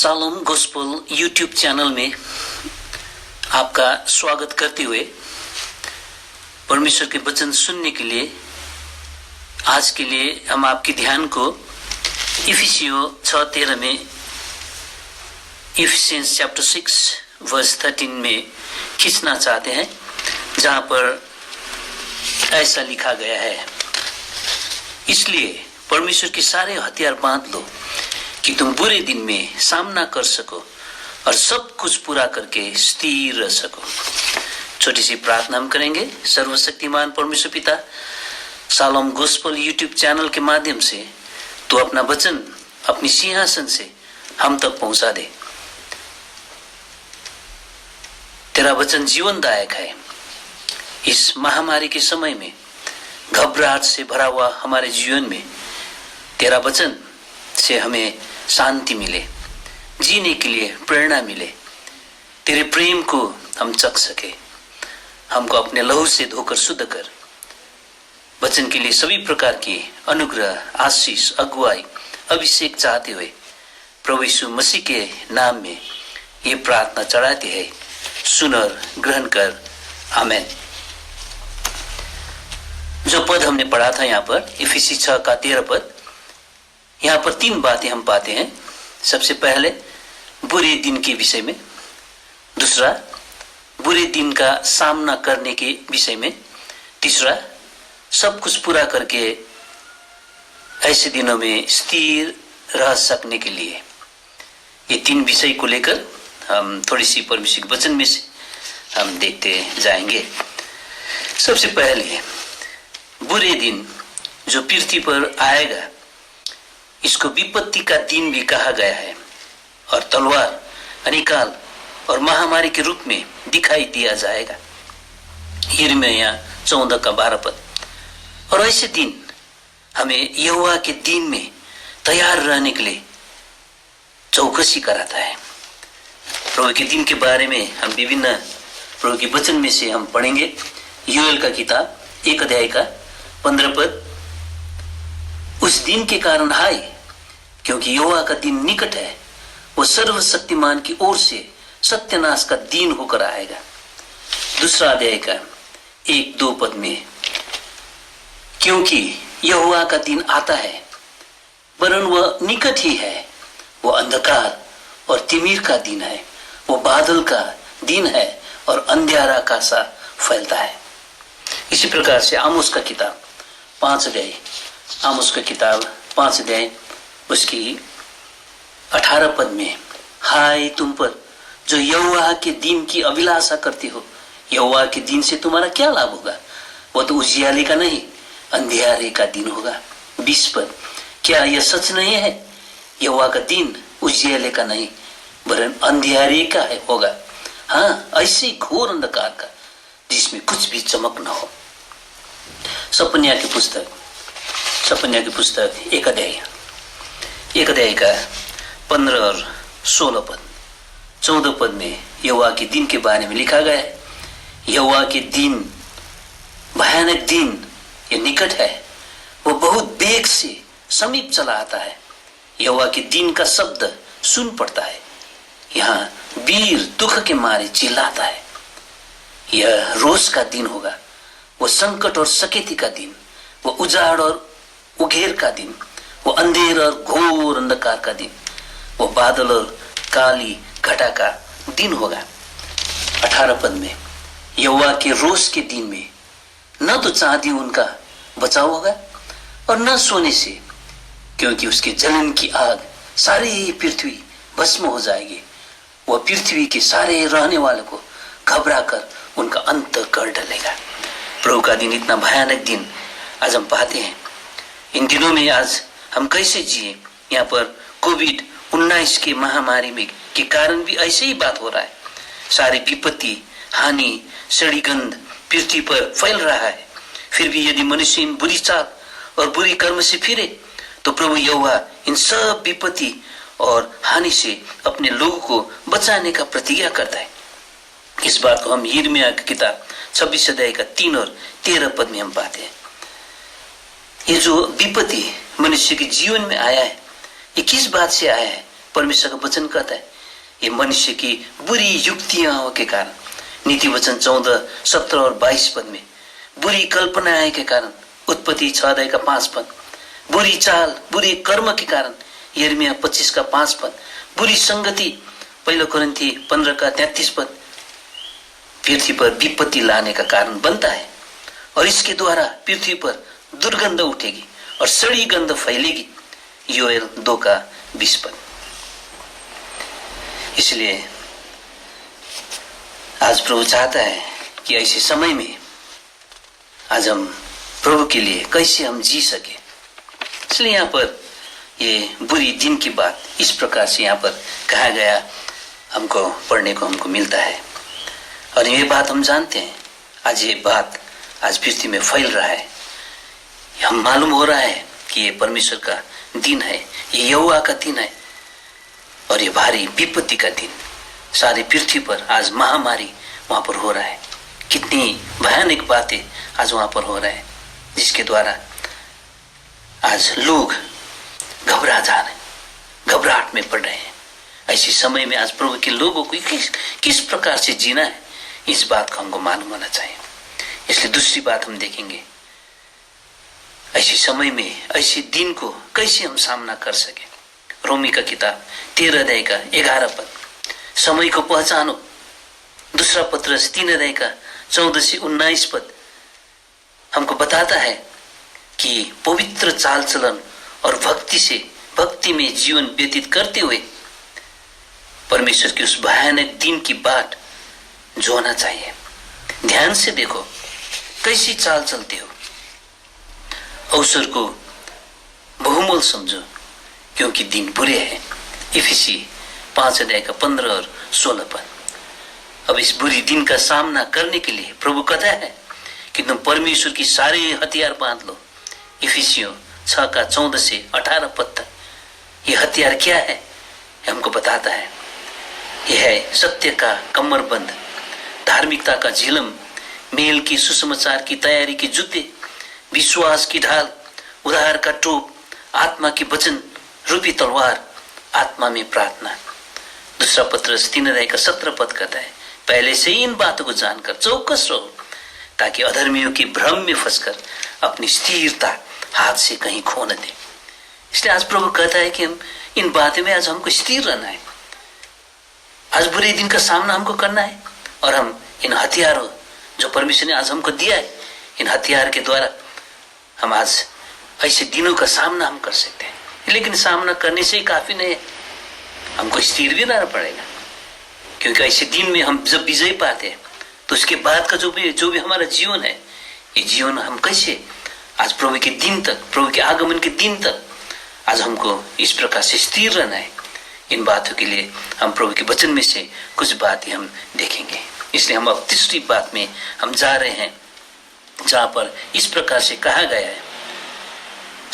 Shalom gospel YouTube channel में आपका स्वागत करते हुए परमेश्वर के वचन सुनने के लिए आज के लिए हम आपके ध्यान को इफिसियों 6:13 में इफिसियंस चैप्टर 6 वर्स 13 में खींचना चाहते हैं, जहां पर ऐसा लिखा गया है, इसलिए परमेश्वर के सारे हथियार बांध लो कि तुम बुरे दिन में सामना कर सको और सब कुछ पूरा करके स्थिर रह सको। छोटी सी प्रार्थना हम करेंगे। सर्वशक्तिमान परमेश्वर पिता, शालोम गॉस्पेल यूट्यूब चैनल के माध्यम से तू अपना वचन अपनी सिंहासन से हम तक पहुंचा दे। तेरा वचन जीवनदायक है। इस महामारी के समय में घबराहट से भरा हुआ हमारे जीवन में तेरा वचन से हमें शांति मिले, जीने के लिए प्रेरणा मिले, तेरे प्रेम को हम चख सके। हमको अपने लहू से धोकर शुद्ध कर। वचन के लिए सभी प्रकार की अनुग्रह, आशीष, अगुवाई, अभिषेक चाहते हुए प्रभु यीशु मसीह के नाम में ये प्रार्थना चढ़ाते हैं। सुन और ग्रहण कर, आमेन। जो पद हमने पढ़ा था यहाँ पर इफिसी 6:13 पद, यहाँ पर 3 बातें हम पाते हैं। सबसे पहले बुरे दिन के विषय में, दूसरा बुरे दिन का सामना करने के विषय में, तीसरा सब कुछ पूरा करके ऐसे दिनों में स्थिर रह सकने के लिए। ये 3 विषय को लेकर हम थोड़ी सी परमेश्वर के वचन में से हम देखते जाएंगे। सबसे पहले बुरे दिन जो पृथ्वी पर आएगा, इसको विपत्ति का दिन भी कहा गया है और तलवार, अनिकाल और महामारी के रूप में दिखाई दिया जाएगा। यिर्मयाह 14:12 पद। और ऐसे दिन हमें यहोवा के दिन में तैयार रहने के लिए चौकसी कराता है। प्रभु के दिन के बारे में हम विभिन्न प्रभु के वचन में से हम पढ़ेंगे। योएल का किताब 1 अध्याय का 15 पद। उस दिन के कारण हाय, क्योंकि यहोवा का दिन निकट है, वो सर्वशक्तिमान की ओर से सत्यानाश का दिन होकर आएगा। दूसरा अध्याय का 1-2 पद में, क्योंकि यहोवा का दिन आता है, वरन वह निकट ही है, वो अंधकार और तिमिर का दिन है, वो बादल का दिन है और अंधियारा का सा फैलता है। इसी प्रकार से आमोस का किताब 5 अध्याय, आमोस का किताब 5 अध्याय उसकी 18 पद में, हाय तुम पर जो यहोवा के दिन की अभिलाषा करते हो, यहोवा के दिन से तुम्हारा क्या लाभ होगा? वो तो उजियाले का नहीं, अंधियारे का दिन होगा। 20 पद, क्या यह सच नहीं है? यहोवा का दिन उजियाले का नहीं, वरन अंधियारे का है होगा। हाँ, ऐसे घोर अंधकार का जिसमें कुछ भी चमक न हो। सपन्या की पुस्तक 1 अध्याय का 15 और 16 पद। 14 पद में यहोवा के दिन के बारे में लिखा गया है। यहोवा के दिन, भयानक दिन, ये निकट है, वो बहुत वेग से समीप चला आता है। यहोवा के दिन का शब्द सुन पड़ता है। यहाँ वीर दुख के मारे चिल्लाता है। यह रोष का दिन होगा, वो संकट और सकेती का दिन, वो उजाड़ और उघेर का दिन, वो अंधेर और घोर अंधकार का दिन, वो बादल और काली घटा का दिन होगा। 18 पद में, यहोवा के रोष के दिन में न तो चांदी उनका बचाव होगा और न सोने से, क्योंकि उसके जलन की आग सारी पृथ्वी भस्म हो जाएगी। वह पृथ्वी के सारे रहने वालों को घबरा कर उनका अंत कर डालेगा। प्रभु का दिन, इतना भयानक दिन आज हम पाते हैं। इन दिनों में आज हम कैसे जिए? यहाँ पर कोविड-19 के महामारी में के कारण भी ऐसे ही बात हो रहा है। सारी विपत्ति, हानि, सड़ी गंध पृथ्वी पर फैल रहा है। फिर भी यदि मनुष्य इन बुरी चाल और बुरी कर्म से फिरे तो प्रभु यहोवा इन सब विपत्ति और हानि से अपने लोगों को बचाने का प्रतिज्ञा करता है। इस बात को हम यिर्मयाह की किताब 26 अध्याय का 3 और 13 पद में हम पाते हैं। ये जो विपत्ति मनुष्य के जीवन में आया है, ये किस बात से आया है? परमेश्वर का वचन कहता है ये मनुष्य की बुरी युक्तियां के कारण, नीति वचन 14, 17 और 22 पद में बुरी कल्पनाएं के कारण, उत्पत्ति 6:5 पद, बुरी चाल बुरी कर्म के कारण, यिर्मयाह 25:5 पद, बुरी संगति 1 कोरिन्थी 15:33 पद पृथ्वी पर विपत्ति लाने का कारण बनता है और इसके द्वारा पृथ्वी पर दुर्गंध उठेगी और सड़ी गंध फैलेगी। योएल 2:20 पद। इसलिए आज प्रभु चाहता है कि ऐसे समय में आज हम प्रभु के लिए कैसे हम जी सके। इसलिए यहाँ पर ये बुरी दिन की बात इस प्रकार से यहाँ पर कहा गया हमको पढ़ने को हमको मिलता है और ये बात हम जानते हैं। आज ये बात आज पृथ्वी में फैल रहा है। हम मालूम हो रहा है कि ये परमेश्वर का दिन है, ये यहोवा का दिन है और ये भारी विपत्ति का दिन। सारी पृथ्वी पर आज महामारी वहां पर हो रहा है। कितनी भयानक बातें आज वहां पर हो रहा है जिसके द्वारा आज लोग घबरा जा रहे, घबराहट में पड़ रहे हैं। ऐसे समय में आज प्रभु के लोगों को किस प्रकार से जीना है इस बात को हमको मालूम होना चाहिए। इसलिए दूसरी बात हम देखेंगे, ऐसे समय में ऐसे दिन को कैसे हम सामना कर सके। रोमी का किताब 13:11 पद, समय को पहचानो। दूसरा पत्रस 3:14-19 पद हमको बताता है कि पवित्र चाल चलन और भक्ति में जीवन व्यतीत करते हुए परमेश्वर की उस भयानक दिन की बाट जो होना चाहिए। ध्यान से देखो कैसी चाल चलते हो। अवसर को बहुमूल्य समझो क्योंकि दिन बुरे हैं। इफिसी 5:15 और 16 पद। अब इस बुरी दिन का सामना करने के लिए प्रभु कहता है कि तुम परमेश्वर की सारे हथियार बांध लो। इफिसियों 6:14-18 पद तक ये हथियार क्या है हमको बताता है। यह है सत्य का कमरबंद, धार्मिकता का झिलम, मेल की सुसमाचार की तैयारी के जूते, विश्वास की ढाल, उद्धार का टोप, आत्मा की वचन रूपी तलवार, आत्मा में प्रार्थना। दूसरा पत्रस 3:17 पद कहता है, पहले से ही इन बातों को जानकर चौकस रहो ताकि अधर्मियों की भ्रम में फंसकर अपनी स्थिरता हाथ से कहीं खो न दे। इसलिए आज प्रभु कहता है कि हम इन बातों में आज हमको स्थिर रहना है। आज बुरे दिन का सामना हमको करना है और हम इन हथियारों जो परमेश्वर ने आज हमको दिया है, इन हथियार के द्वारा हम आज ऐसे दिनों का सामना हम कर सकते हैं। लेकिन सामना करने से ही काफी नहीं है, हमको स्थिर भी रहना पड़ेगा क्योंकि ऐसे दिन में हम जब विजय पाते हैं तो उसके बाद का जो भी हमारा जीवन है, ये जीवन हम कैसे आज प्रभु के दिन तक, प्रभु के आगमन के दिन तक आज हमको इस प्रकार से स्थिर रहना है। इन बातों के लिए हम प्रभु के वचन में से कुछ बातें हम देखेंगे। इसलिए हम अब तीसरी बात में हम जा रहे हैं जहां पर इस प्रकार से कहा गया है,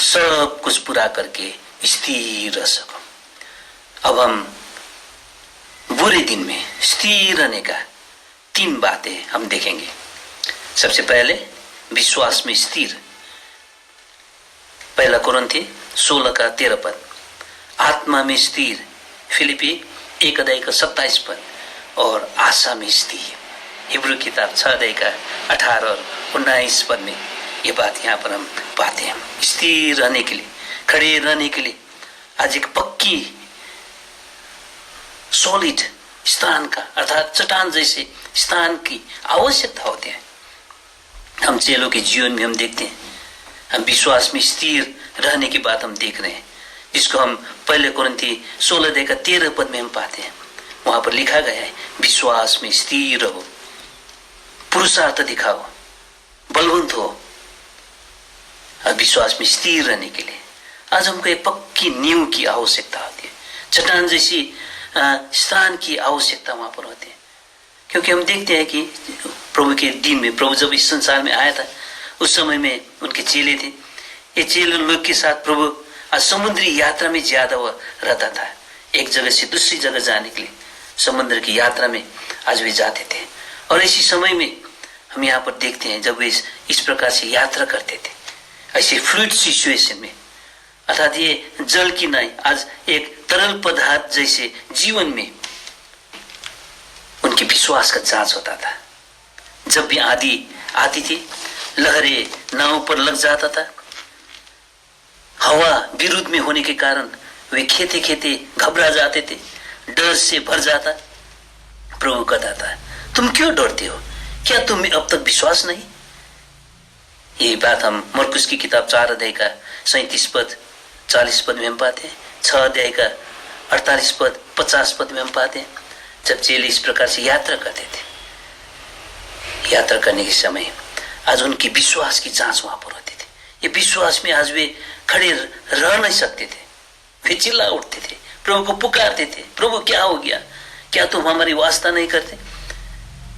सब कुछ पूरा करके स्थिर रह सको। अब हम बुरे दिन में स्थिर रहने का 3 बातें हम देखेंगे। सबसे पहले विश्वास में स्थिर, 1 कोरिन्थी 16:13 पद, आत्मा में स्थिर, फिलिपी 1:27 पद और आशा में स्थिर, हिब्रू किताब 6:18 और 19 पद में ये बात यहाँ पर हम पाते हैं। स्थिर रहने के लिए, खड़े रहने के लिए आज एक पक्की सॉलिड स्थान का अर्थात चट्टान जैसे स्थान की आवश्यकता होती है। हम चेलों के जीवन में हम देखते हैं, हम विश्वास में स्थिर रहने की बात हम देख रहे हैं, जिसको हम 1 कोरिन्थी 16:13 पद में हम पाते हैं। वहां पर लिखा गया है, विश्वास में स्थिर रहो, पुरुषार्थ दिखाओ, बलवंत हो। और विश्वास में स्थिर रहने के लिए आज हमको एक पक्की नींव की आवश्यकता होती है, चट्टान जैसी स्थान की आवश्यकता वहां पर होती है। क्योंकि हम देखते हैं कि प्रभु के दिन में, प्रभु जब इस संसार में आया था उस समय में उनके चेले थे। ये चेले लोग के साथ प्रभु आज समुद्री यात्रा में ज्यादा वह रहता था। एक जगह से दूसरी जगह जाने के लिए समुद्र की यात्रा में आज वे जाते थे। और इसी समय में हम यहाँ पर देखते हैं जब वे इस प्रकार से यात्रा करते थे, ऐसे फ्लूइड सिचुएशन में, अर्थात ये जल की नहीं, आज एक तरल पदार्थ जैसे जीवन में उनके विश्वास का जांच होता था। जब भी आंधी आती थी, लहरें नाव पर लग जाता था, हवा विरुद्ध में होने के कारण वे खेते खेते घबरा जाते थे, डर से भर जाता। प्रभु कहता था, तुम क्यों डरते हो? क्या तुम्हें अब तक विश्वास नहीं? यही बात हम मरकुस की किताब 4 अध्याय का 37 पद 40 पद में हम पाते हैं, 6 अध्याय का 48 पद 50 पद में हम पाते हैं। जब चेले इस प्रकार से यात्रा करते थे, यात्रा करने के समय आज उनकी विश्वास की जांच वहां पर होती थी। ये विश्वास में आज वे खड़े रह नहीं सकते थे, वे चिल्ला उठते थे, प्रभु को पुकारते थे, प्रभु क्या हो गया, क्या तुम हमारी वास्ता नहीं करते?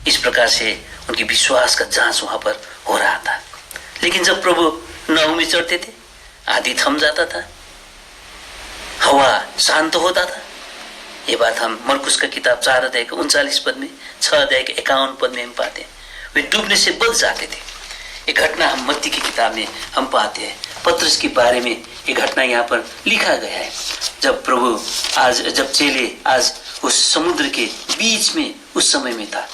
इस प्रकार से उनकी विश्वास का जांच वहां पर हो रहा था। लेकिन जब प्रभु नाव में चढ़ते थे, आंधी थम जाता था, हवा शांत होता था। ये बात हम मरकुस का किताब 4 अध्याय के 39 पद में, 6 अध्याय के 51 पद में हम पाते हैं। वे डूबने से बच जाते थे। ये घटना हम मत्ती की किताब में हम पाते हैं। पतरस के बारे में ये घटना यहाँ पर लिखा गया है। जब चेले आज उस समुद्र के बीच में उस समय में था,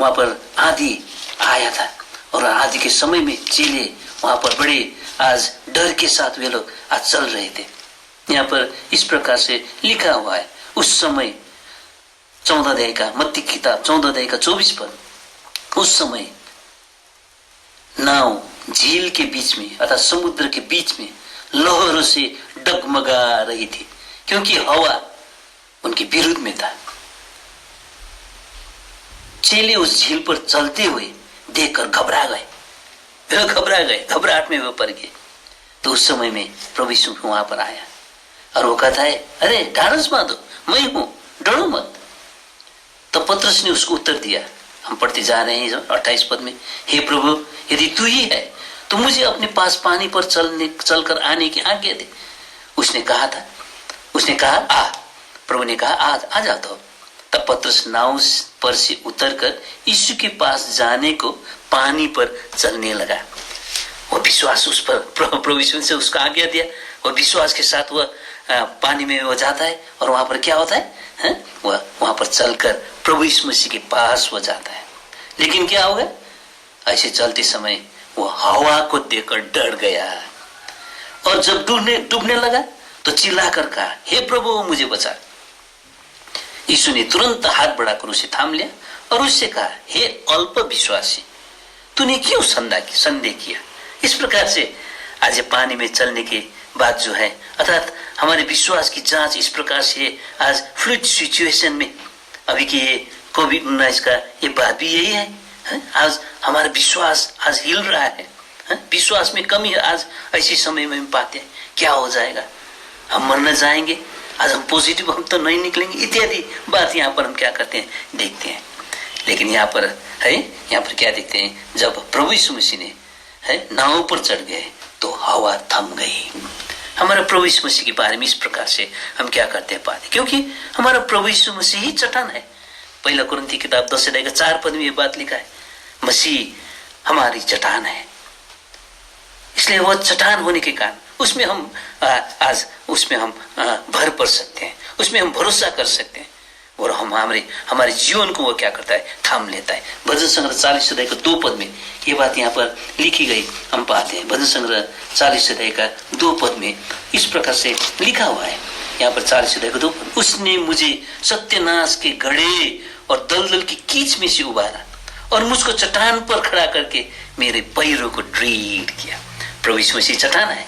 वहां पर आंधी आया था और आंधी के समय में चेले वहां पर बड़े आज डर के साथ वे लोग आज चल रहे थे। यहाँ पर इस प्रकार से लिखा हुआ है, उस समय 14 अध्याय का मत्ती की किताब 14 अध्याय का 24 पद, उस समय नाव झील के बीच में अर्थात समुद्र के बीच में लहरों से डगमगा रही थी, क्योंकि हवा उनके विरुद्ध में था। चेले उस झील पर चलते हुए देखकर घबरा गए, घबराहट में वो पड़ गए। तो उस समय में प्रभु यीशु वहां पर आया और वो कहता है, अरे ढारस बांधो, मैं हूं, डरो मत। तो पतरस ने उसको उत्तर दिया, हम पढ़ते जा रहे हैं 28 पद में, हे प्रभु, यदि तू ही है तो मुझे अपने पास पानी पर चलकर आने की आज्ञा दे। उसने कहा आ। प्रभु ने कहा आ जा। तो तब पतरस नाव पर से उतरकर यीशु के पास जाने को पानी पर चलने लगा। वो विश्वास उस पर प्रभु यीशु से उसका आज्ञा दिया, और विश्वास के साथ वह पानी में वो जाता है और वहां पर क्या होता है, वह वहां पर चलकर प्रभु यीशु मसीह के पास वो जाता है। लेकिन क्या होगा, ऐसे चलते समय वो हवा को देखकर डर गया और जब डूबने लगा तो चिल्लाकर कहा, हे प्रभु मुझे बचा। यीशु ने तुरंत हाथ बढ़ाकर उसे थाम लिया और उससे कहा, हे अल्प विश्वासी, तूने क्यों संदेह किया? इस प्रकार से आज पानी में चलने के बाद जो है, अर्थात हमारे विश्वास की जांच इस प्रकार से आज फ्लूइड सिचुएशन में, अभी के ये कोविड-19 का ये बात भी यही है। आज हमारा विश्वास आज हिल रहा है, विश्वास में कमी आज ऐसे समय में हम पाते हैं, क्या हो जाएगा, हम मरने जाएंगे, आज हम पॉजिटिव हम तो नहीं निकलेंगे, इत्यादि बात यहाँ पर हम क्या करते हैं, देखते हैं। लेकिन यहाँ पर क्या देखते हैं, जब प्रभु यीशु मसीह ने नाव पर चढ़ गए तो हवा थम गई। हमारा प्रभु यीशु मसीह के बारे में इस प्रकार से हम क्या करते हैं पाते, क्योंकि हमारा प्रभु यीशु मसीह ही चट्टान है। पहला कुरिन्थी किताब 10 अध्याय का 4 पद में ये बात लिखा है, मसीह हमारी चट्टान है। इसलिए वह चट्टान होने के कारण उसमें हम आज उसमें हम भर पड़ सकते हैं, उसमें हम भरोसा कर सकते हैं, और हम हमारे जीवन को वो क्या करता है, थाम लेता है। भजन संग्रह 40 अध्याय का 2 पद में ये बात यहाँ पर लिखी गई हम पाते हैं। भजन संग्रह 40 अध्याय का 2 पद में इस प्रकार से लिखा हुआ है, यहाँ पर 40 अध्याय का 2 पद, उसने मुझे सत्यानाश के घड़े और दलदल की कीच में से उबारा और मुझको चट्टान पर खड़ा करके मेरे पैरों को दृढ़ किया। प्रभु यीशु मसीह चट्टान है,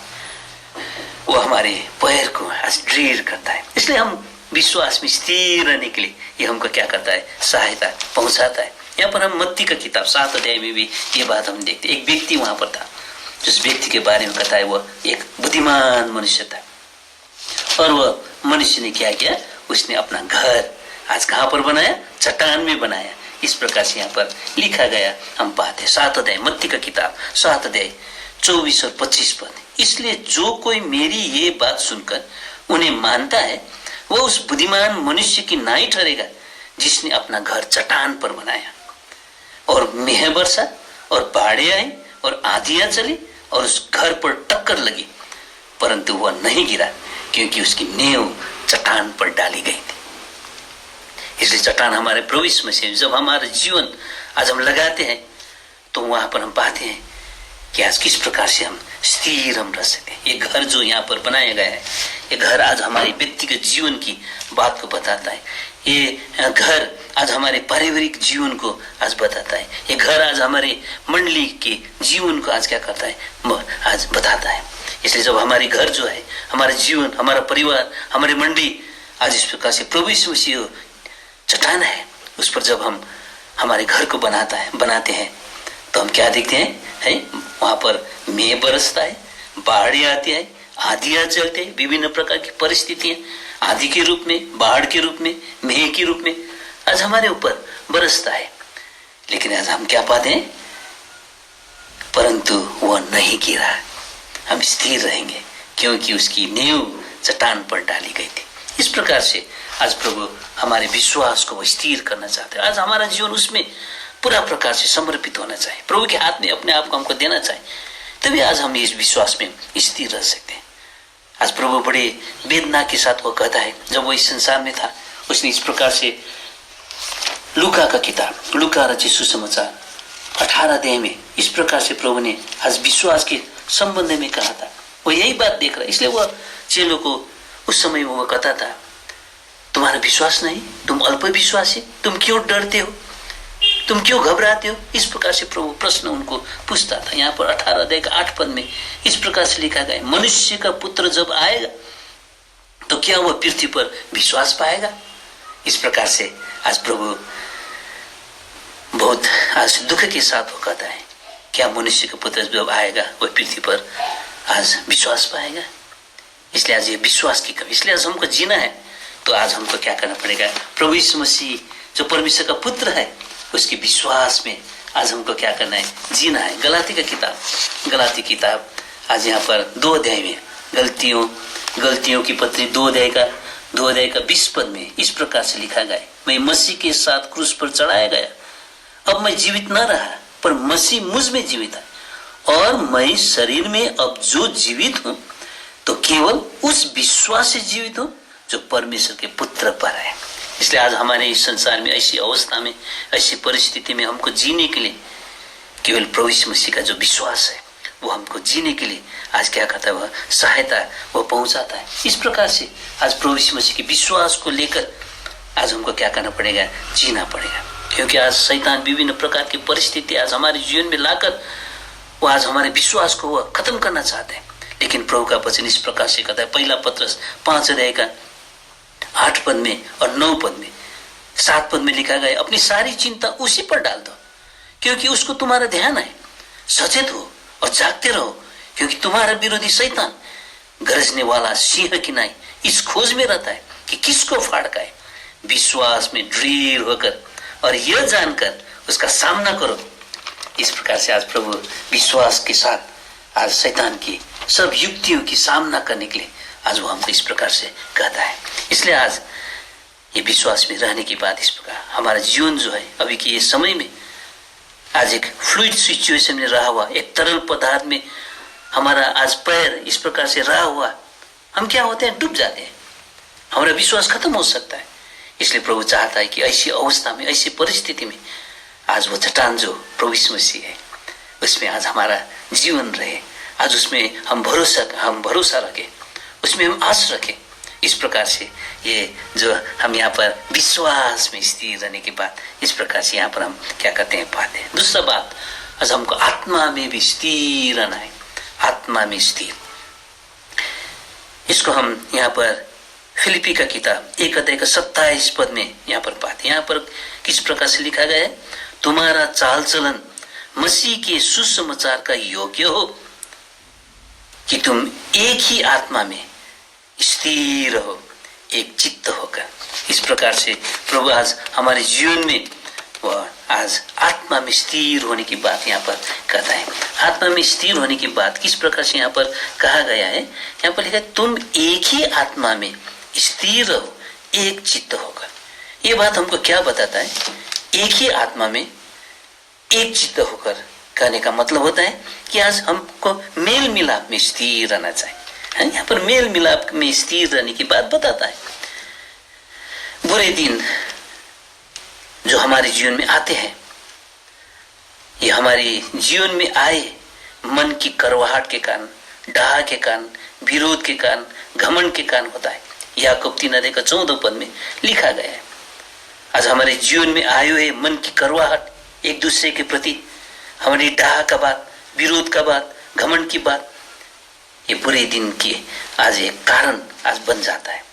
वो हमारे पैर को दृढ़ करता है। इसलिए हम विश्वास में स्थिर रहने के लिए ये हमको क्या करता है, सहायता पहुंचाता है। यहाँ पर हम मत्ती का किताब 7 अध्याय में भी ये बात हम देखते, एक व्यक्ति वहां पर था, जिस व्यक्ति के बारे में कहता है वो एक बुद्धिमान मनुष्य था, और वह मनुष्य ने क्या किया, उसने अपना घर आज कहाँ पर बनाया, चट्टान में बनाया। इस प्रकार से यहाँ पर लिखा गया हम पाते 7 अध्याय मत्ती का किताब 7 अध्याय 24 और 25 पद। इसलिए जो कोई मेरी ये बात सुनकर उन्हें मानता है वह उस बुद्धिमान मनुष्य की नाई ठहरेगा जिसने अपना घर चट्टान पर बनाया, और मेह बरसा और बाढ़ें आई और आंधियां चली और उस घर पर टक्कर लगी, परंतु वह नहीं गिरा क्योंकि उसकी नींव चट्टान पर डाली गई थी। इसलिए चट्टान हमारे प्रभु यीशु मसीह, जब हमारा जीवन आज हम लगाते हैं तो वहां पर हम पाते हैं कि आज किस प्रकार से हम स्थिर हम रह सकते हैं। ये घर जो यहाँ पर बनाया गया है, ये घर आज हमारे व्यक्तिगत जीवन की बात को बताता है। ये घर आज हमारे पारिवारिक जीवन को आज बताता है। ये घर आज हमारे मंडली के जीवन को आज क्या करता है, आज बताता है। इसलिए जब हमारी घर जो है, हमारा जीवन, हमारा परिवार, हमारी मंडली आज इस प्रकार से प्रभु यीशु मसीह चट्टान है, उस पर जब हम हमारे घर को बनाते हैं तो हम क्या देखते हैं, वहां पर मेघ बरसता है, बाढ़ आती है, आंधियां चलते हैं, विभिन्न प्रकार की परिस्थितियां आंधी के रूप में, बाढ़ के रूप में, मेघ के रूप में आज हमारे ऊपर बरसता है। लेकिन आज हम क्या पाते हैं, परंतु वह नहीं गिरा, हम स्थिर रहेंगे क्योंकि उसकी नींव चट्टान पर डाली गई थी। इस प्रकार से आज प्रभु हमारे विश्वास को स्थिर करना चाहते हैं। आज हमारा जीवन उसमें पूरा प्रकार से समर्पित होना चाहिए, प्रभु के हाथ में अपने आप को हमको देना चाहिए, तभी आज हम इस विश्वास में स्थिर रह सकते हैं। आज प्रभु बड़े वेदना के साथ वो कहता है, जब वो इस संसार में था उसने इस प्रकार से लूका का किताब, लूका रचित सुसमाचार 18 अध्याय में इस प्रकार से प्रभु ने आज विश्वास के संबंध में कहा था। वो यही बात देख रहा है, इसलिए वो चेलों को उस समय वो कहता था, तुम्हारा विश्वास नहीं, तुम अल्प विश्वासी, तुम क्यों डरते हो, तुम क्यों घबराते हो। इस प्रकार से प्रभु प्रश्न उनको पूछता था। यहाँ पर 18 अध्याय का 8 पद में इस प्रकार से लिखा गया, मनुष्य का पुत्र जब आएगा तो क्या वह पृथ्वी पर विश्वास पाएगा। इस प्रकार से आज प्रभु बहुत आज दुख के साथ वो कहता है, क्या मनुष्य का पुत्र जब आएगा वह पृथ्वी पर आज विश्वास पाएगा। इसलिए आज ये विश्वास की कमी, इसलिए आज हमको जीना है तो आज हमको क्या करना पड़ेगा, प्रभु यीशु मसीह जो परमेश्वर का पुत्र है उसके विश्वास में आज हमको क्या करना है, जीना है। गलाती किताब आज यहाँ पर 2 अध्याय में गलतियों की पत्री 2 अध्याय का 20 पद में इस प्रकार से लिखा गया, मैं मसीह के साथ क्रूस पर चढ़ाया गया, अब मैं जीवित न रहा पर मसीह मुझ में जीवित है, और मैं शरीर में अब जो जीवित हूं तो केवल उस विश्वास से जीवित हूं जो परमेश्वर के पुत्र पर है। इसलिए आज हमारे इस संसार में ऐसी अवस्था में, ऐसी परिस्थिति में हमको जीने के लिए केवल प्रभु यीशु मसीह का जो विश्वास है वो हमको जीने के लिए आज क्या करता है, वह सहायता वो पहुंचाता है। इस प्रकार से आज प्रभु यीशु मसीह के विश्वास को लेकर आज हमको क्या करना पड़ेगा, जीना पड़ेगा। क्योंकि आज शैतान विभिन्न प्रकार की परिस्थिति आज हमारे जीवन में लाकर वो आज हमारे विश्वास को वह खत्म करना चाहते हैं। लेकिन प्रभु का वचन इस प्रकार से कहता है, पहला पत्रस 5 अध्याय का 8 पद में और 9 पद में 7 पद में लिखा गया, अपनी सारी चिंता उसी पर डाल दो क्योंकि उसको तुम्हारा ध्यान है। सचेत हो और जागते रहो क्योंकि तुम्हारा विरोधी शैतान गरजने वाला सिंह की नाई इस खोज में रहता है कि किसको फाड़ खाए। विश्वास में दृढ़ होकर और यह जानकर उसका सामना करो। इस प्रकार से आज प्रभु विश्वास के साथ आज शैतान की सब युक्तियों की सामना करने के लिए आज वो हमको इस प्रकार से कहता है। इसलिए आज ये विश्वास में रहने की बात इस प्रकार, हमारा जीवन जो है अभी के ये समय में आज एक फ्लूइड सिचुएशन में रहा हुआ, एक तरल पदार्थ में हमारा आज पैर इस प्रकार से रहा हुआ, हम क्या होते हैं, डूब जाते हैं, हमारा विश्वास खत्म हो सकता है। इसलिए प्रभु चाहता है कि ऐसी अवस्था में, ऐसी परिस्थिति में आज वो चट्टान जो प्रभु यीशु मसीह है उसमें आज हमारा जीवन रहे, आज उसमें हम भरोसा रखें, उसमें हम आस रखें। इस प्रकार से ये जो हम यहाँ पर विश्वास में स्थिर रहने के बाद इस प्रकार से यहाँ पर हम क्या कहते हैं, पाते हैं। दूसरा बात, आज हमको आत्मा में भी स्थिर रहना है, आत्मा में स्थिर। इसको हम यहाँ पर फिलिपी का किताब 1 अध्याय का 27 पद में यहाँ पर पाते हैं। यहाँ पर किस प्रकार से लिखा गया है, तुम्हारा चाल चलन मसीह के सुसमाचार का योग्य हो कि तुम एक ही आत्मा में स्थिर रहो, एक चित्त होकर। इस प्रकार से प्रभु आज हमारे जीवन में वह आज आत्मा में स्थिर होने की बात यहाँ पर कहता है। आत्मा में स्थिर होने की बात किस प्रकार से यहाँ पर कहा गया है, यहाँ पर लिखा है तुम एक ही आत्मा में स्थिर रहो, एक चित्त होकर। ये बात हमको क्या बताता है, एक ही आत्मा में एक चित्त होकर कहने का मतलब होता है कि आज हमको मेल मिलाप में स्थिर रहना चाहिए। है। यहाँ पर मेल मिलाप में स्थिर रहने की बात बताता है। बुरे दिन जो हमारे जीवन में आते हैं, ये हमारे जीवन में आए मन की करवाहट के कारण, डाह के कारण, विरोध के कारण, घमंड के कारण होता है। याकूब 3:14 में लिखा गया है। आज हमारे जीवन में आए हुए मन की करवाहट, एक दूसरे के प्रति हमारी डाह का बात, विरोध का बात, घमंड की बात, ये बुरे दिन की आज एक कारण आज बन जाता है।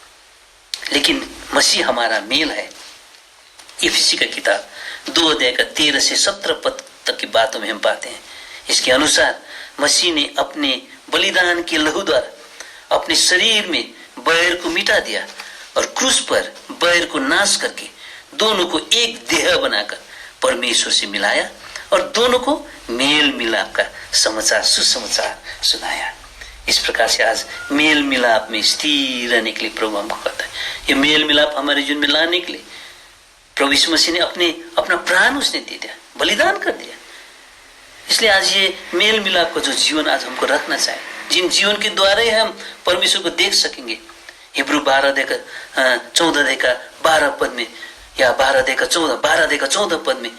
लेकिन मसीह हमारा मेल है। इफिसी का किताब 2:13-17 तक की बातों में हम पाते हैं। इसके अनुसार मसीह ने अपने बलिदान के लहू द्वारा अपने शरीर में बैर को मिटा दिया और क्रूस पर बैर को नाश करके दोनों को एक देह बनाकर परमेश्वर से मिलाया और दोनों को मेल मिलाप का समाचार, सुसमाचार सुनाया। इस प्रकार से आज मेल मिलाप में स्थिर रहने के लिए प्रभु हमको कहता है। ये मेल मिलाप हमारे जीवन में लाने के लिए प्रभु यीशु मसीह ने अपना प्राण उसने दे दिया, बलिदान कर दिया। इसलिए आज ये मेल मिलाप का जो जीवन आज हमको रखना चाहिए, जिन जीवन के द्वारा ही हम परमेश्वर को देख सकेंगे। हिब्रू 12:14 में या 12:14 पद में,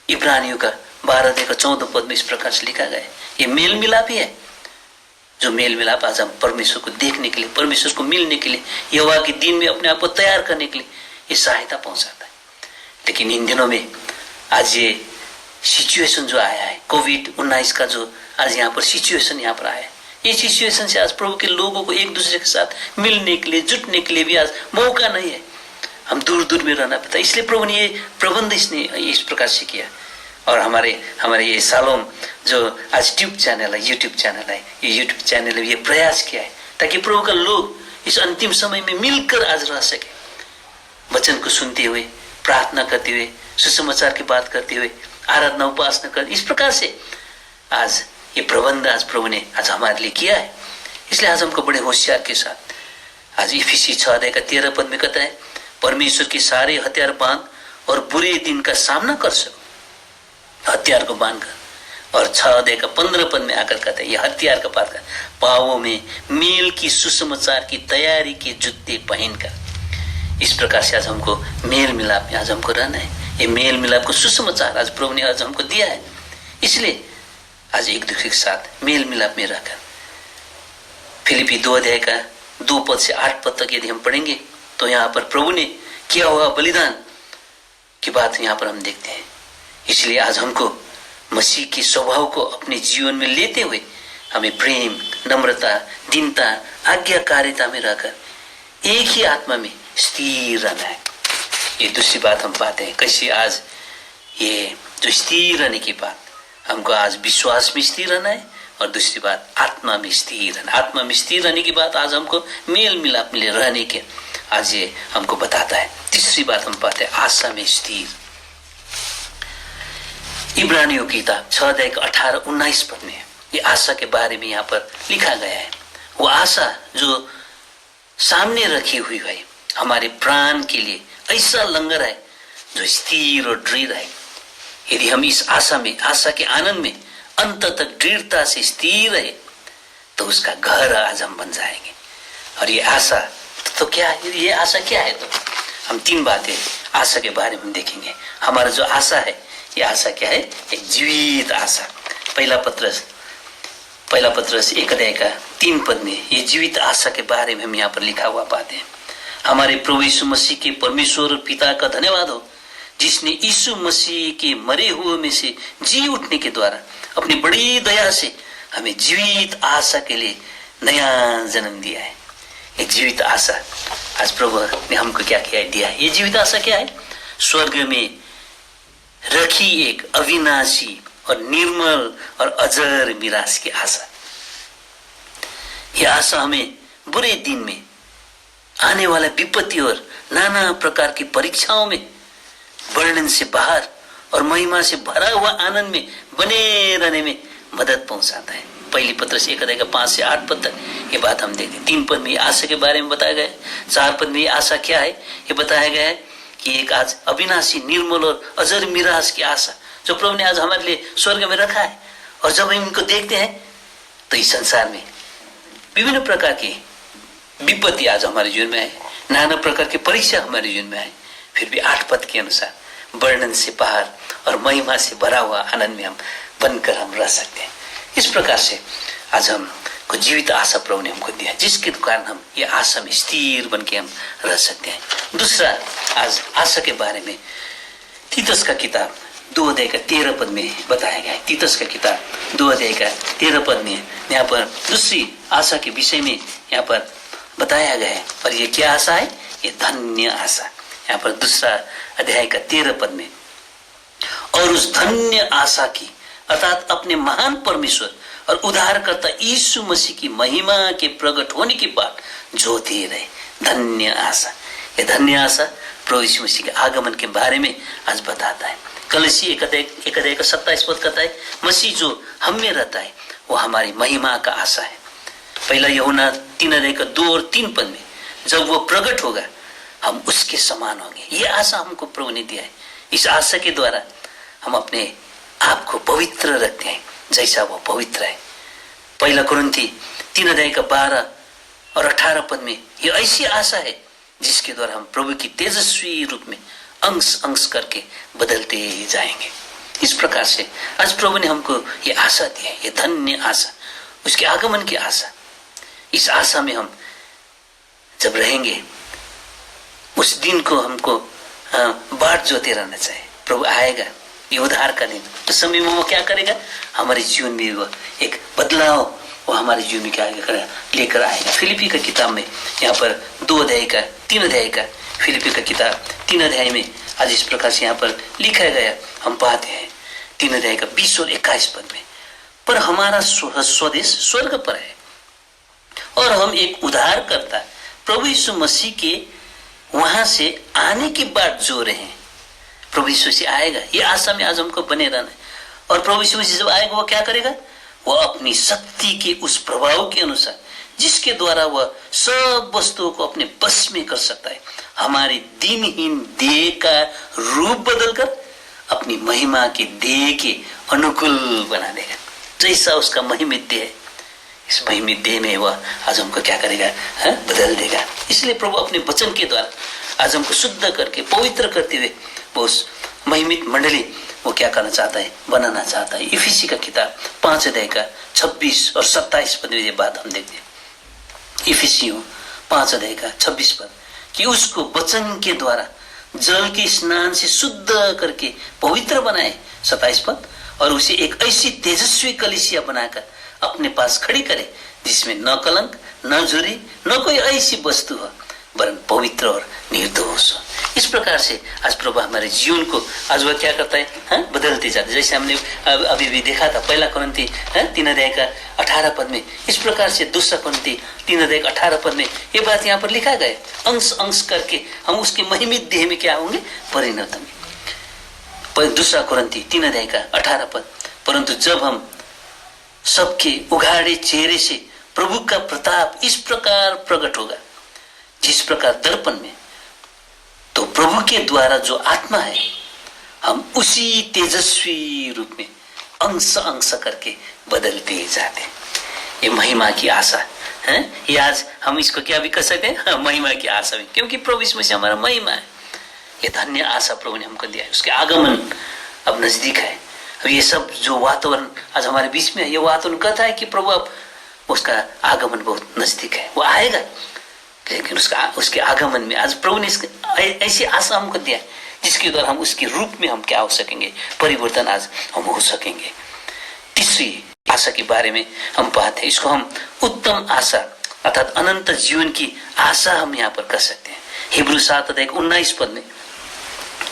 इब्रानियों का 12:14 में इस प्रकार से लिखा गया है। ये मेल मिलाप ही है, जो मेल मिलाप आज हम परमेश्वर को देखने के लिए, परमेश्वर को मिलने के लिए, यहोवा के दिन में अपने आप को तैयार करने के लिए ये सहायता पहुंचाता है। लेकिन इन दिनों में आज ये सिचुएशन जो आया है, कोविड-19 का जो आज यहाँ पर सिचुएशन यहाँ पर आया है, ये सिचुएशन से आज प्रभु के लोगों को एक दूसरे के साथ मिलने के लिए, जुटने के लिए भी आज मौका नहीं है। हम दूर दूर में रहना पड़ता है। इसलिए प्रभु ने ये प्रबंध इसने इस प्रकार से किया। और हमारे ये शालोम जो आज यूट्यूब चैनल है, ये यूट्यूब चैनल ने ये प्रयास किया है ताकि प्रभु का लोग इस अंतिम समय में मिलकर आज रह सके, वचन को सुनते हुए, प्रार्थना करते हुए, सुसमाचार की बात करते हुए, आराधना उपासना कर, इस प्रकार से आज ये प्रबंध आज प्रभु ने आज हमारे लिए किया है। इसलिए आज हमको बड़े होशियार के साथ आज इफिसी 6:13 में कहता है, परमेश्वर के सारे हथियार बांध और बुरे दिन का सामना कर सको। हथियार को बांधकर। और 6:15 में आकर कहता है, यह हथियार का पार कर, पावों में मेल की सुसमाचार की तैयारी के जूते पहनकर। इस प्रकार से आज हमको मेल मिलाप में आज हमको रहना है। ये मेल मिलाप को सुसमाचार आज प्रभु ने आज हमको दिया है। इसलिए आज एक दूसरे के साथ मेल मिलाप में रहकर, फिलिपी 2:2 तक यदि हम पढ़ेंगे तो यहाँ पर प्रभु ने किया हुआ बलिदान की बात यहाँ पर हम देखते हैं। इसलिए आज हमको मसीह के स्वभाव को अपने जीवन में लेते हुए हमें प्रेम, नम्रता, दीनता, आज्ञाकारिता में रहकर एक ही आत्मा में स्थिर रहना है। ये दूसरी बात हम पाते हैं कैसे आज ये जो स्थिर रहने की बात, हमको आज विश्वास में स्थिर रहना है और दूसरी बात आत्मा में स्थिर रहना। आत्मा में स्थिर रहने की बात आज हमको मेल मिलाप में रहने के आज ये हमको बताता है। तीसरी बात हम पाते हैं आशा में स्थिर। इब्रानियों की किताब 6:18-19 में ये आशा के बारे में यहाँ पर लिखा गया है। वो आशा जो सामने रखी हुई है हमारे प्राण के लिए ऐसा लंगर है जो स्थिर और दृढ़ है। यदि हम इस आशा में, आशा के आनंद में अंत तक दृढ़ता से स्थिर रहे तो उसका घर आज हम बन जाएंगे। और ये आशा तो क्या है? ये आशा क्या है? तो हम 3 बातें आशा के बारे में देखेंगे। हमारा जो आशा है, ये आशा क्या है? एक जीवित आशा। पहला पत्रस 1:3 में ये जीवित आशा के बारे में हम यहाँ पर लिखा हुआ पाते हैं। हमारे प्रभु यीशु मसीह के परमेश्वर और पिता का धन्यवाद हो, जिसने यीशु मसीह के मरे हुए में से जी उठने के द्वारा अपनी बड़ी दया से हमें जीवित आशा के लिए नया जन्म दिया है। ये जीवित आशा आज प्रभु ने हमको क्या किया दिया है। ये जीवित आशा क्या है? स्वर्ग में रखी एक अविनाशी और निर्मल और अजर मिरास की आशा। यह आशा हमें बुरे दिन में आने वाले विपत्ति और नाना प्रकार की परीक्षाओं में वर्णन से बाहर और महिमा से भरा हुआ आनंद में बने रहने में मदद पहुंचाता है। पहली पत्रस 1:5-8 तक ये बात हम देखते हैं। 3 पद में आशा के बारे में बताया गया है। 4 पद में आशा क्या है ये बताया गया है कि एक आज अविनाशी, निर्मल और अजर मिरास की आशा जो प्रभु ने आज हमारे लिए स्वर्ग में रखा है। और जब हम इनको देखते हैं तो इस संसार में विभिन्न प्रकार की विपत्ति आज हमारे जीवन में आए, नाना प्रकार की परीक्षा हमारे जीवन में आए, फिर भी 8 पद के अनुसार वर्णन से बाहर और महिमा से भरा हुआ आनंद में हम बनकर हम रह सकते हैं। इस प्रकार से आज हमको जीवित आशा प्रभु ने हमको दिया, जिसके कारण हम ये आशा में स्थिर बन के हम रह सकते हैं। दूसरा, आज आशा के बारे में तीतस का किताब 2 अध्याय का 13 पद में बताया गया है। तीतस का किताब 2 अध्याय का 13 पद में यहाँ पर दूसरी आशा के विषय में यहाँ पर बताया गया है। और ये क्या आशा है? ये धन्य आशा। यहाँ पर 2 अध्याय का 13 पद में, और उस धन्य आशा की अर्थात अपने महान परमेश्वर और उद्धारकर्ता यीशु मसीह की महिमा के प्रकट होने की बात जोते रहे। धन्य आशा, ये धन्य आशा प्रभु यीशु मसीह के आगमन के बारे में आज बताता है। कलसी 1 अध्याय का 27 पद कहता है, मसीह जो हम में रहता है वो हमारी महिमा का आशा है। पहला यूहन्ना 3 अध्याय का 2 और 3 पद में, जब वो प्रकट होगा हम उसके समान होंगे। ये आशा हमको प्रभु ने दिया है। इस आशा के द्वारा हम अपने आप को पवित्र रखते हैं जैसा वो पवित्र है। पहला कुरिन्थी 3 अध्याय का 12 और 18 पद में ये ऐसी आशा है जिसके द्वारा हम प्रभु की तेजस्वी रूप में अंश अंश करके बदलते जाएंगे। इस प्रकार से आज प्रभु ने हमको ये आशा दी है, ये धन्य आशा, उसके आगमन की आशा। इस आशा में हम जब रहेंगे उस दिन को हमको बाट जोते रहना चाहिए। प्रभु आएगा, ये उद्धार का दिन, तो समय में वो क्या करेगा? हमारे जीवन में वो एक बदलाव वो हमारे जीवन में क्या करेगा? लेकर आएगा। फिलिपी का किताब में यहाँ पर 3 अध्याय का फिलिपी का किताब 3 अध्याय में आज इस प्रकार से यहाँ पर लिखा गया, हम पाते हैं 3 अध्याय का 20 और 21 पद में, पर हमारा स्वदेश स्वर्ग पर है और हम एक उद्धारकर्ता प्रभु यीशु मसीह के वहां से आने की बात जो रहे हैं। प्रभु यीशु मसीह आएगा, ये आशा में आज हमको बने रहना है। और प्रभु यीशु मसीह जब आएगा वो क्या करेगा? वो अपनी शक्ति के उस प्रभाव के अनुसार जिसके द्वारा वह सब वस्तुओं को अपने बस में कर सकता है, हमारी दिनहीन देह का रूप बदलकर अपनी महिमा के देह के अनुकूल बना देगा। जैसा उसका महिमित देह है, इस महिमित देह में वह आज हमको क्या करेगा? बदल देगा। इसलिए प्रभु अपने वचन के द्वारा आज हमको शुद्ध करके पवित्र करते हुए वो उस महिमित मंडली वो क्या करना चाहता है? बनाना चाहता है। इफिसी का किताब 5 अध्याय का 26 और 27 पद में ये बात हम देखते हैं। इफिसियों 5 अध्याय का 26 पद, कि उसको वचन के द्वारा जल के स्नान से शुद्ध करके पवित्र बनाए। 27 पद, और उसे एक ऐसी तेजस्वी कलीसिया बनाकर अपने पास खड़ी करे जिसमें न कलंक, न झुरी, न कोई ऐसी वस्तु हो, वरन पवित्र और निर्दोष हो। इस प्रकार से आज प्रभु हमारे जीवन को आज वह क्या करता है? बदलते जाता है। जैसे हमने अभी भी देखा था पहला कुरिन्थी 3 अध्याय का 18 पद में, इस प्रकार से 2 कुरिन्थी 3 अध्याय का 18 पद में ये बात यहाँ पर लिखा गया, अंश अंश करके हम उसके महिमित देह में क्या होंगे? परिणत होंगे। 2 कुरिन्थी 3 अध्याय का 18 पद, परंतु जब हम सबके उघाड़े चेहरे से प्रभु का प्रताप इस प्रकार प्रकट होगा जिस प्रकार दर्पण में, तो प्रभु के द्वारा जो आत्मा है हम उसी तेजस्वी रूप में अंश अंश करके बदलते जाते हैं। ये महिमा की आशा है। ये आज हम इसको क्या भी कर सकते हैं? महिमा की आशा में, क्योंकि प्रभु इसमें से हमारा महिमा है। ये धन्य आशा प्रभु ने हमको दिया है। उसके आगमन अब नजदीक है। अब ये सब जो वातावरण आज हमारे बीच में है, ये वातावरण कहता है कि प्रभु अब उसका आगमन बहुत नजदीक है, वो आएगा। लेकिन उसके आगमन में आज प्रभु ने ऐसी आशा हमको दिया जिसके द्वारा हम उसके रूप में हम क्या हो सकेंगे? परिवर्तन आज हम हो सकेंगे। तीसरी आशा के बारे में हम पाते हैं, इसको हम उत्तम आशा अर्थात अनंत जीवन की आशा हम यहाँ पर कर सकते हैं। हिब्रू 7 अध्याय 19 पद में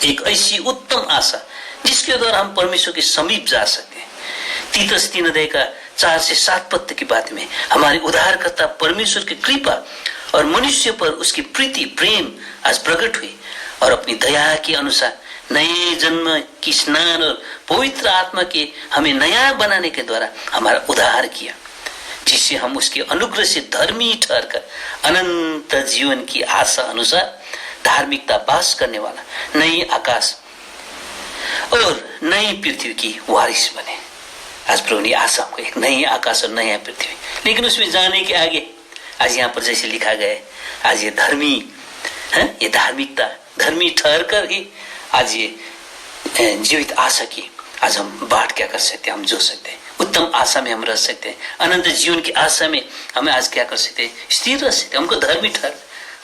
एक ऐसी उत्तम आशा जिसके द्वारा हम परमेश्वर के समीप जा सकते हैं। तीतस 3 अध्याय का 4 से 7 पद की बात में हमारे उद्धारकर्ता परमेश्वर की कृपा और मनुष्य पर उसकी प्रीति प्रेम आज प्रकट हुई और अपनी दया के अनुसार नए जन्म की स्नान और पवित्र आत्मा के हमें नया बनाने के द्वारा हमारा उद्धार किया, जिससे हम उसके अनुग्रह से धर्मी ठहरकर अनंत जीवन की आशा अनुसार धार्मिकता वास करने वाला नई आकाश और नई पृथ्वी की वारिस बने। आज प्रभु ने आशा हमको एक नई आकाश और नया पृथ्वी, लेकिन उसमें जाने के आगे आज यहाँ पर जैसे लिखा गया है, आज ये धर्मी है, ये धार्मिकता, धर्मी ठहर कर ही आज ये जीवित आशा की आज हम बात क्या कर सकते हैं, हम जो सकते हैं, उत्तम आशा में हम रह सकते हैं, अनंत जीवन की आशा में हमें आज क्या कर सकते हैं, स्थिर रह सकते हैं। हमको धर्मी ठहर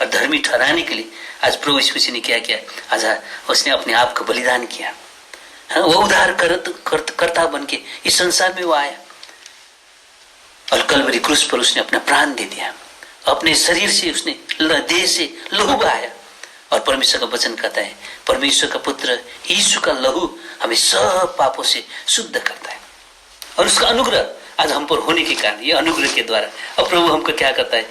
और धर्मी ठहराने के लिए आज प्रभु यीशु मसीह ने क्या किया, आज उसने अपने आप को बलिदान किया। वो उद्धार करता बन के इस संसार में वो आया और कलवरी क्रूस पर उसने अपना प्राण दे दिया, अपने शरीर से उसने देह से लहू बहाया और परमेश्वर का वचन कहता है परमेश्वर का पुत्र यीशु का लहू हमें सब पापों से शुद्ध करता है। और उसका अनुग्रह आज हम पर होने के कारण, ये अनुग्रह के द्वारा अब प्रभु हमको क्या करता है,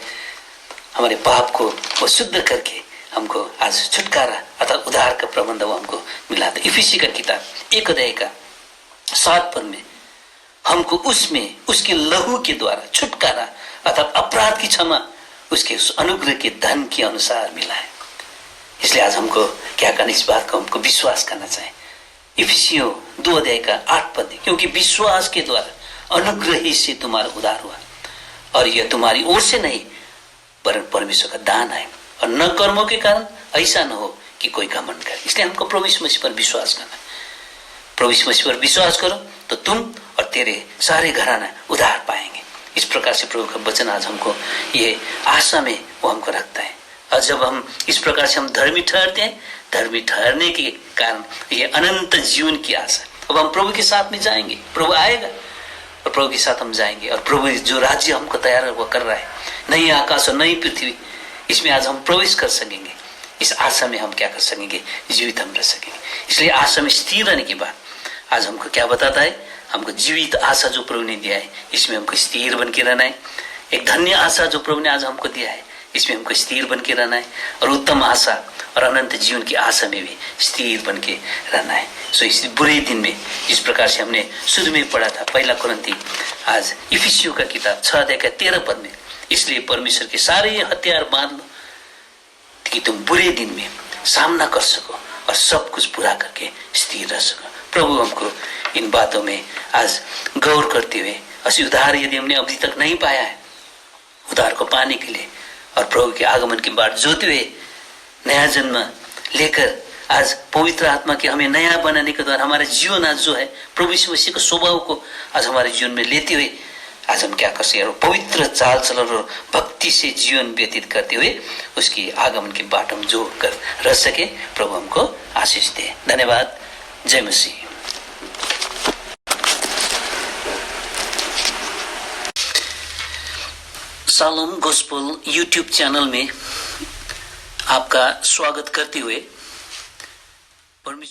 हमारे पाप को वो शुद्ध करके हमको आज छुटकारा अर्थात उद्धार का प्रबंध वो हमको मिला था। इफिसी का किताब 1 अध्याय का 7 पद में हमको उसमें उसके लहू के द्वारा छुटकारा अर्थात अपराध की क्षमा उसके उस अनुग्रह के धन के अनुसार मिला है। इसलिए आज हमको क्या करना, इस बात को हमको विश्वास करना चाहिए। इफिसियों 2 अध्याय का 8 पद, क्योंकि विश्वास के द्वारा अनुग्रह ही से तुम्हारा उद्धार हुआ और यह तुम्हारी ओर से नहीं वरन परमेश्वर का दान है और न कर्मों के कारण, ऐसा न हो कि कोई घमंड करे। इसलिए हमको प्रभु यीशु मसीह पर विश्वास करना है। प्रभु यीशु मसीह पर विश्वास करो तो तुम और तेरे सारे घराना उद्धार पाएंगे। इस प्रकार से प्रभु का वचन आज हमको ये आशा में वो हमको रखता है। और जब हम इस प्रकार से हम धर्मी ठहरते हैं, धर्मी ठहरने के कारण ये अनंत जीवन की आशा, अब हम प्रभु के साथ में जाएंगे, प्रभु आएगा और प्रभु के साथ हम जाएंगे और प्रभु जो राज्य हमको तैयार वो कर रहा है, नई आकाश और नई पृथ्वी, इसमें आज हम प्रवेश कर सकेंगे। इस आशा में हम क्या कर सकेंगे, जीवित हम रह सकेंगे। इसलिए आशा में स्थिर रहने के बाद आज हमको क्या बताता है, हमको जीवित आशा जो प्रभु ने दिया है इसमें हमको स्थिर बन के रहना है। एक धन्य आशा जो प्रभु ने आज हमको दिया है इसमें हमको स्थिर बन के रहना है और उत्तम आशा और अनंत जीवन की आशा में भी स्थिर बन के रहना है। सो इस बुरे दिन में जिस प्रकार से हमने शुरू में पढ़ा था 1 कुरिन्थी, आज इफिसियों का किताब 6 अध्याय का 13 पद में, इसलिए परमेश्वर के सारे हथियार बांध लो कि तुम बुरे दिन में सामना कर सको और सब कुछ पूरा करके स्थिर रह सको। प्रभु हमको इन बातों में आज गौर करते हुए ऐसी उद्धार यदि हमने अभी तक नहीं पाया है, उद्धार को पाने के लिए और प्रभु के आगमन की बाट जोते हुए नया जन्म लेकर आज पवित्र आत्मा के हमें नया बनाने के द्वारा हमारा जीवन आज जो है प्रभु यीशु मसीह के स्वभाव को आज हमारे जीवन में लेते हुए आज हम क्या कर सके, पवित्र चाल चलन और भक्ति से जीवन व्यतीत करते हुए उसकी आगमन की बाट हम जो कर रह सके। प्रभु हमको आशीष दे। धन्यवाद। जय मसीह। शालोम गॉस्पेल यूट्यूब चैनल में आपका स्वागत करते हुए परमेश्वर